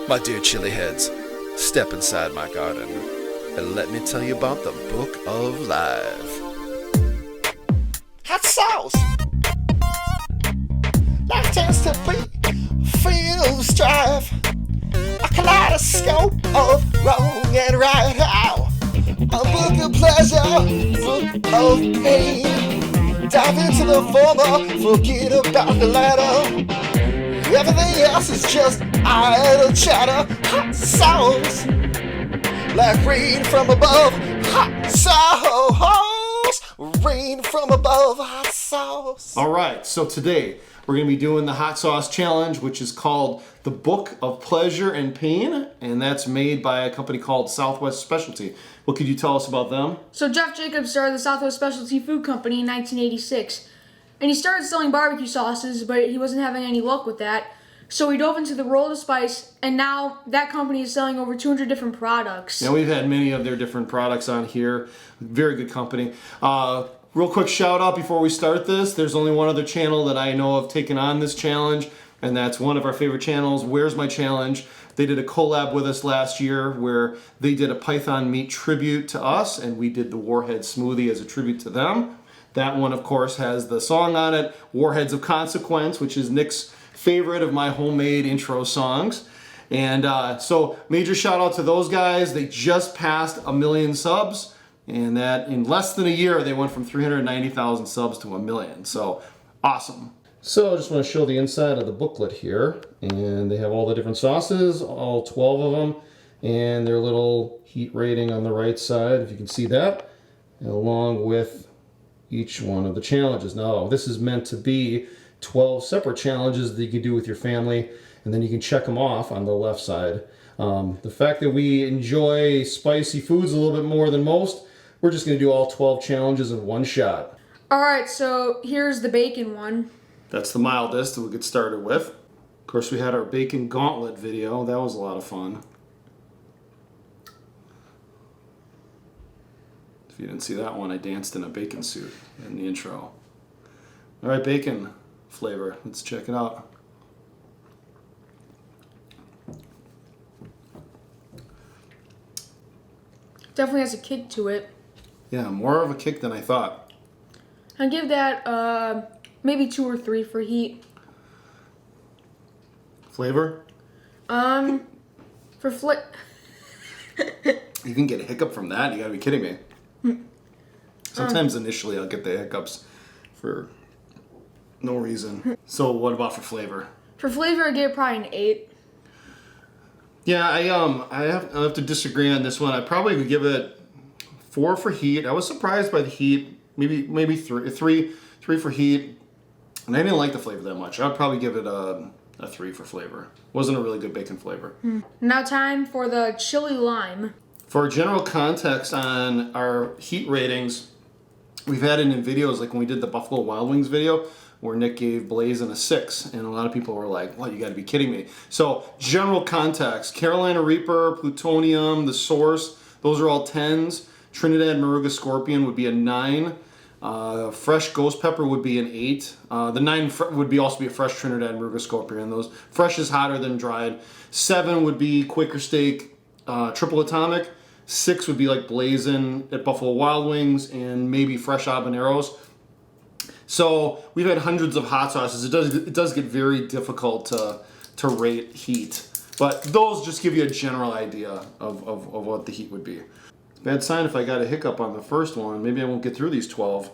My dear chili heads, step inside my garden and let me tell you about the Book of Life. Hot sauce! Life tends to be filled with strife, a kaleidoscope of wrong and right. Ow. A book of pleasure, book of pain. Dive into the former, forget about the latter. Everything else is just idle chatter. Hot sauce, like rain from above. Hot sauce, rain from above. Hot sauce. All right, so today we're going to be doing the hot sauce challenge, which is called the Book of Pleasure and Pain, and that's made by a company called Southwest Specialty. What could you tell us about them? So Jeff Jacobs started the Southwest Specialty Food Company in 1986. And he started selling barbecue sauces, but he wasn't having any luck with that. So he dove into the world of spice, and now that company is selling over 200 different products. Yeah, we've had many of their different products on here. Very good company. Real quick shout out before we start this. There's only one other channel that I know of taken on this challenge, and that's one of our favorite channels, Where's My Challenge? They did a collab with us last year where they did a Python meat tribute to us, and we did the Warhead smoothie as a tribute to them. That one, of course, has the song on it, Warheads of Consequence, which is Nick's favorite of my homemade intro songs. And so major shout out to those guys. They just passed 1 million subs, and that in less than a year, they went from 390,000 subs to 1 million. So awesome. So I just want to show the inside of the booklet here. And they have all the different sauces, all 12 of them, and their little heat rating on the right side, if you can see that, along with each one of the challenges. Now, this is meant to be 12 separate challenges that you can do with your family, and then you can check them off on the left side. The fact that we enjoy spicy foods a little bit more than most, we're just going to do all 12 challenges in one shot. Alright, so here's the bacon one. That's the mildest that we'll get started with. Of course, we had our bacon gauntlet video. That was a lot of fun. If you didn't see that one, I danced in a bacon suit in the intro. All right, bacon flavor. Let's check it out. Definitely has a kick to it. Yeah, more of a kick than I thought. I'd give that maybe 2 or 3 for heat. Flavor? For You can get a hiccup from that? You gotta be kidding me. Sometimes initially I'll get the hiccups for no reason. So what about for flavor? For flavor, I'd give it probably an 8. Yeah, I have to disagree on this one. I probably would give it 4 for heat. I was surprised by the heat. Maybe three for heat. And I didn't like the flavor that much. I'd probably give it a 3 for flavor. Wasn't a really good bacon flavor. Now time for the chili lime. For general context on our heat ratings, we've had it in videos like when we did the Buffalo Wild Wings video where Nick gave Blazin' a 6, and a lot of people were like, "What? You got to be kidding me!" So general context: Carolina Reaper, Plutonium, The Source, those are all 10s. Trinidad Moruga Scorpion would be a 9. Fresh Ghost Pepper would be an 8. The 9 would also be a fresh Trinidad Moruga Scorpion. Those fresh is hotter than dried. 7 would be Quaker Steak Triple Atomic. 6 would be like Blazin' at Buffalo Wild Wings, and maybe fresh habaneros. So we've had hundreds of hot sauces. It does get very difficult to rate heat, but those just give you a general idea of what the heat would be. Bad sign if I got a hiccup on the first one. Maybe I won't get through these 12.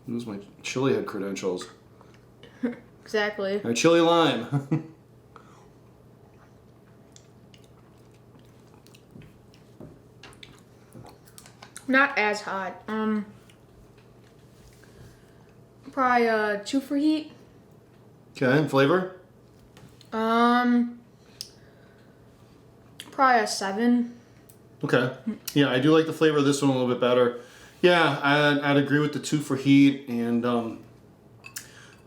Lose my chili head credentials. Exactly. My chili lime. Not as hot. Probably 2 for heat. Okay, and flavor? Probably a 7. Okay. Yeah, I do like the flavor of this one a little bit better. Yeah, I'd agree with the 2 for heat, and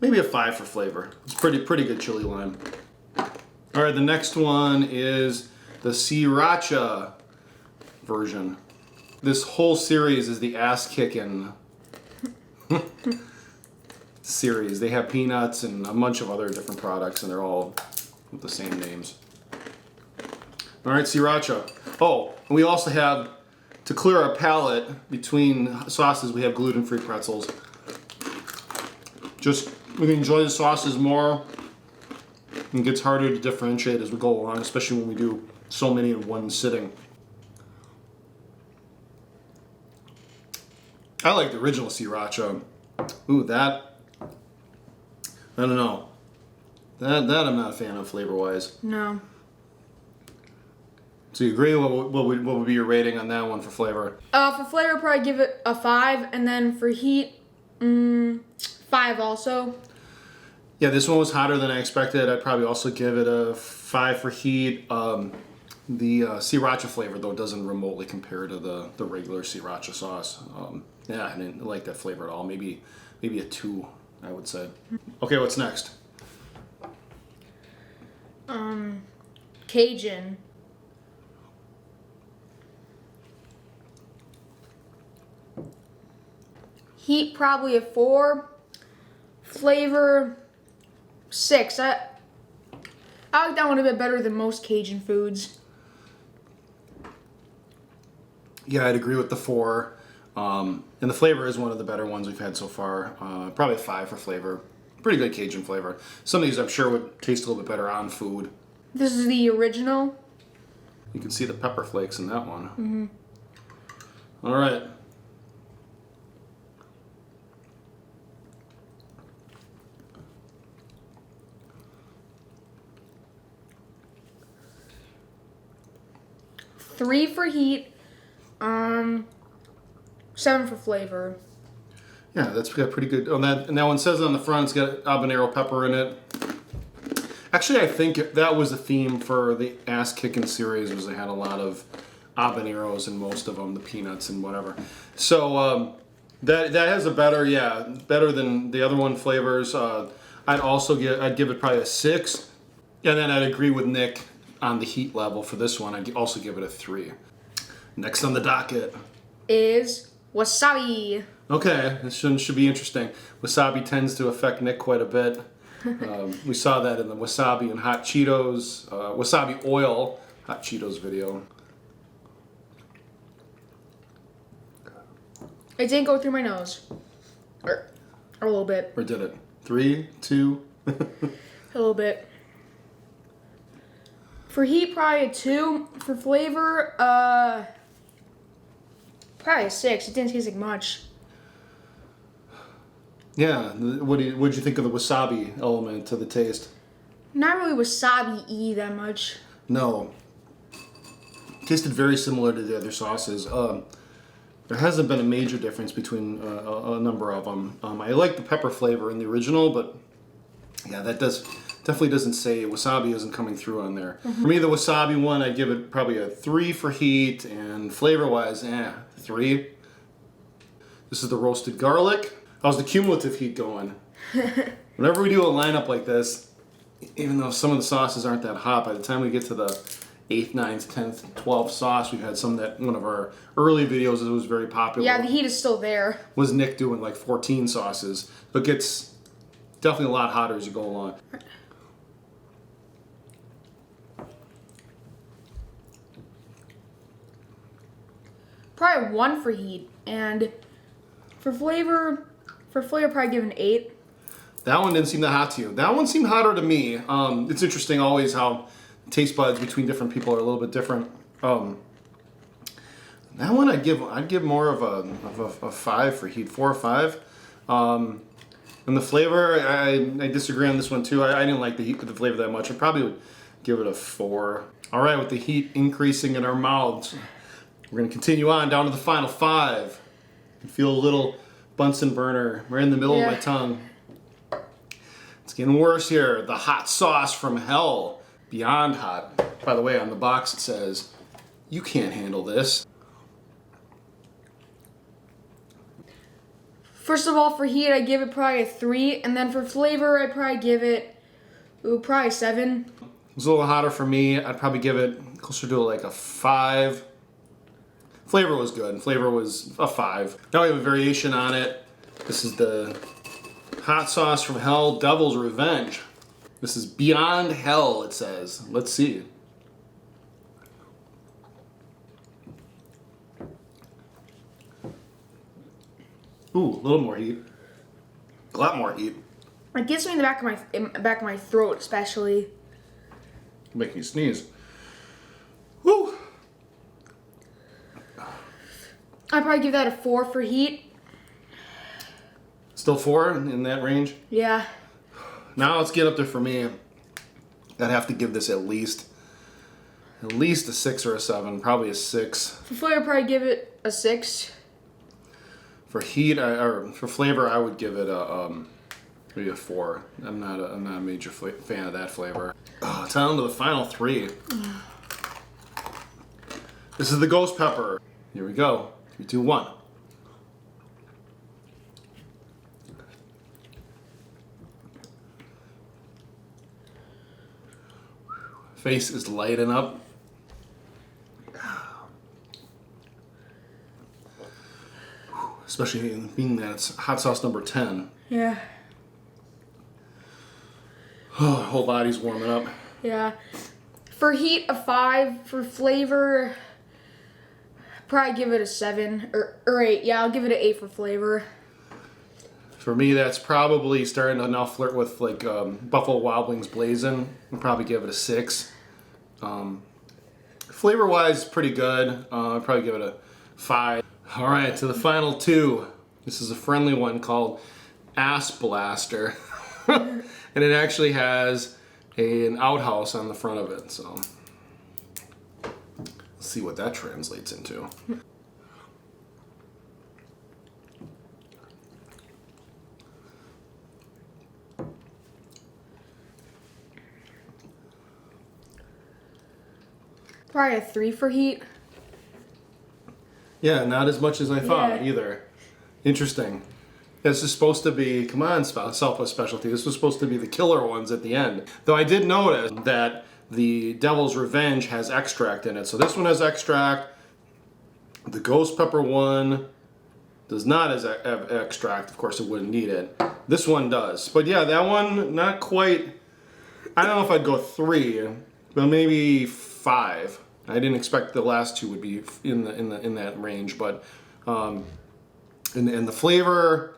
maybe a 5 for flavor. It's pretty good chili lime. All right, the next one is the Sriracha version. This whole series is the ass-kicking series. They have peanuts and a bunch of other different products, and they're all with the same names. All right, sriracha. Oh, and we also have, to clear our palate between sauces, we have gluten-free pretzels. Just, we can enjoy the sauces more. It gets harder to differentiate as we go along, especially when we do so many in one sitting. I like the original sriracha. Ooh, that, I don't know. That I'm not a fan of flavor-wise. No. So you agree? What would be your rating on that one for flavor? For flavor, I'd probably give it a 5, and then for heat, 5 also. Yeah, this one was hotter than I expected. I'd probably also give it a 5 for heat. The sriracha flavor, though, doesn't remotely compare to the regular sriracha sauce. Yeah, I didn't like that flavor at all. Maybe a 2, I would say. Okay, what's next? Cajun. Heat probably a 4. Flavor 6. I like that one a bit better than most Cajun foods. Yeah, I'd agree with the 4. And the flavor is one of the better ones we've had so far. Probably a 5 for flavor. Pretty good Cajun flavor. Some of these I'm sure would taste a little bit better on food. This is the original. You can see the pepper flakes in that one. Mm-hmm. All right. Three for heat. 7 for flavor. Yeah, that's got pretty good. On that, and that one says on the front it's got habanero pepper in it. Actually, I think that was the theme for the Ass Kicking series, was they had a lot of habaneros in most of them, the peanuts and whatever. So that has a better than the other one flavors. I'd give it probably a 6, and then I'd agree with Nick on the heat level for this one. I'd also give it a 3. Next on the docket is wasabi. Okay, this should be interesting. Wasabi tends to affect Nick quite a bit. We saw that in the Wasabi and Hot Cheetos, Wasabi Oil Hot Cheetos video. It didn't go through my nose. Or a little bit. Or did it? 3, 2? A little bit. For heat, probably a 2. For flavor, probably a 6. It didn't taste like much. Yeah, what'd you think of the wasabi element to the taste? Not really wasabi-y that much. No. Tasted very similar to the other sauces. There hasn't been a major difference between a number of them. I like the pepper flavor in the original, but yeah, that definitely doesn't say wasabi isn't coming through on there. Mm-hmm. For me, the wasabi one, I'd give it probably a 3 for heat, and flavor-wise, 3. This is the roasted garlic. How's the cumulative heat going? Whenever we do a lineup like this, even though some of the sauces aren't that hot, by the time we get to the 8th, 9th, 10th, 12th sauce, we've had some that one of our early videos that was very popular. Yeah, the heat is still there. Was Nick doing like 14 sauces. So it gets definitely a lot hotter as you go along. Probably 1 for heat, and for flavor, probably give an 8. That one didn't seem that hot to you. That one seemed hotter to me. It's interesting always how taste buds between different people are a little bit different. That one I'd give more of a 5 for heat, 4 or 5. And the flavor, I disagree on this one too. I didn't like the heat with the flavor that much. I probably would give it a 4. All right, with the heat increasing in our mouths, we're gonna continue on down to the final 5. I feel a little Bunsen burner right in the middle of my tongue. It's getting worse here. The hot sauce from hell. Beyond hot. By the way, on the box it says, "You can't handle this." First of all, for heat, I give it probably a 3, and then for flavor, I'd probably give it, probably 7. It's a little hotter for me. I'd probably give it closer to like a 5. Flavor was good. Flavor was a 5. Now we have a variation on it. This is the Hot sauce from hell, Devil's Revenge. This is beyond hell, it says. Let's see. Ooh, a little more heat. A lot more heat. It gets me in the back of my throat, especially. Make me sneeze. Woo! I'd probably give that a 4 for heat. Still 4 in that range? Yeah. Now let's get up there for me. I'd have to give this at least a 6 or a 7. Probably a 6. For flavor, I'd probably give it a 6. For heat, or for flavor, I would give it maybe a 4. I'm not a major fan of that flavor. Oh, it's on to the final 3. This is the ghost pepper. Here we go. 3, 2, 1. Face is lighting up. Especially being that it's hot sauce number 10. Yeah. Whole body's warming up. Yeah. For heat, a 5. For flavor, probably give it a 7 or 8. Yeah, I'll give it an 8 for flavor. For me, that's probably starting to now flirt with like Buffalo Wild Wings Blazing. I'll probably give it a 6. Flavor-wise, pretty good. I'd probably give it a 5. All right, to the final 2. This is a friendly one called Ass Blaster. And it actually has an outhouse on the front of it. So let's see what that translates into. Probably a 3 for heat. Yeah, not as much as I thought either. Interesting. This is supposed to be, come on, Southwest Specialty. This was supposed to be the killer ones at the end. Though I did notice that the Devil's Revenge has extract in it. So this one has extract. The Ghost Pepper one does not have extract. Of course, it wouldn't need it. This one does. But yeah, that one, not quite. I don't know if I'd go 3, but maybe 5. I didn't expect the last 2 would be in that range, but in the flavor,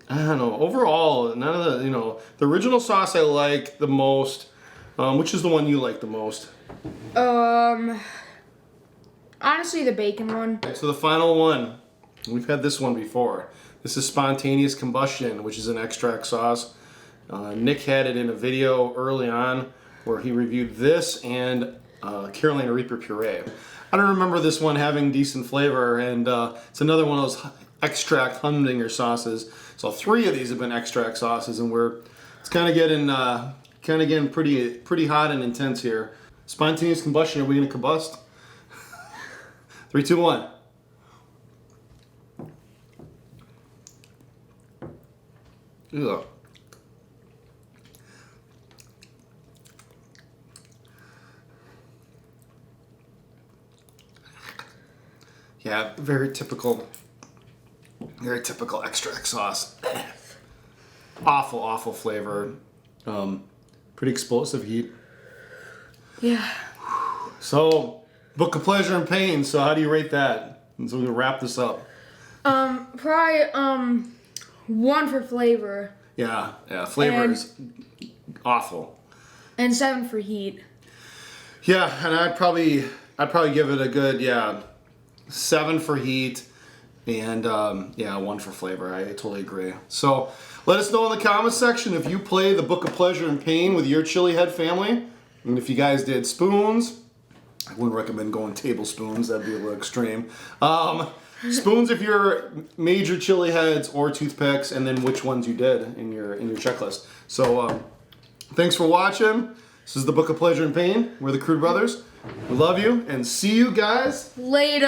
I don't know. Overall, none of the the original sauce I like the most. Which is the one you like the most? Honestly, the bacon one. Okay, so the final one. We've had this one before. This is Spontaneous Combustion, which is an extract sauce. Nick had it in a video early on where he reviewed this and Carolina Reaper puree. I don't remember this one having decent flavor, and it's another one of those extract humdinger sauces. So 3 of these have been extract sauces, and it's kind of getting pretty hot and intense here. Spontaneous combustion. Are we gonna combust? 3, 2, 1. Ugh. Yeah, very typical extract sauce. Awful flavor. Pretty explosive heat. Yeah. So, Book of Pleasure and Pain. So how do you rate that? And so we're gonna wrap this up. Probably 1 for flavor. Yeah. Flavor is awful. And 7 for heat. Yeah, and I'd probably give it a good 7 for heat, and 1 for flavor. I totally agree. So let us know in the comments section if you play the Book of Pleasure and Pain with your chili head family, and if you guys did spoons. I wouldn't recommend going tablespoons. That'd be a little extreme. Spoons if you're major chili heads, or toothpicks, and then which ones you did in your checklist. So thanks for watching. This is the Book of Pleasure and Pain. We're the Crude Brothers. We love you, and see you guys later.